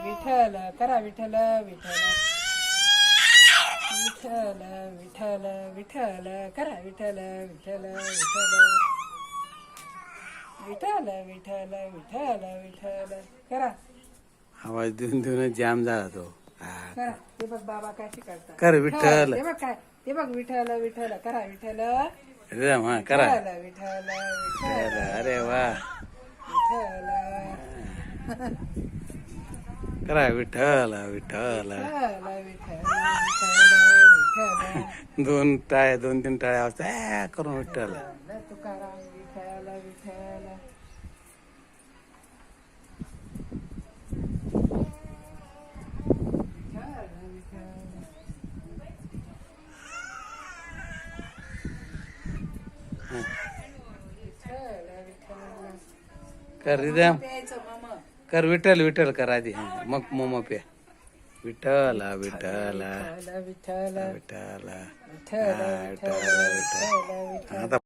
विठ्ठल करा विठ्ठल विठ्ठल विठ्ठल विठ्ठल विठ्ठल करा विठ्ठल विठ्ठल विठ्ठल विठ्ठल विठ्ठल विठ्ठल विठ्ठल करा. आवाज देऊन देऊन जाम झाला तो. करा ते बघ बाबा काय शिकवतात. कर विठ्ठल. ते बघ काय ते बघ विठ्ठल विठ्ठल करा विठ्ठल हा करा. विठ्ठल विठ्ठल विठ्ठल अरे वा. विठ्ठल करा विठ्ठल विठ्ठल. विठ्ठल विठ्ठल विठ्ठल दोन टाळ्या 2-3 टाळ्या वाजता करून विठ्ठल. तुकाराम विठ्ठल विठ्ठल कर रिदम. प्यायचं मामा. कर विठ्ठल विठ्ठल कर आधी. मग मोमो पे. विठ्ठल विठ्ठल विठ्ठल विठ्ठल विठ्ठल विठ्ठल विठ्ठल आता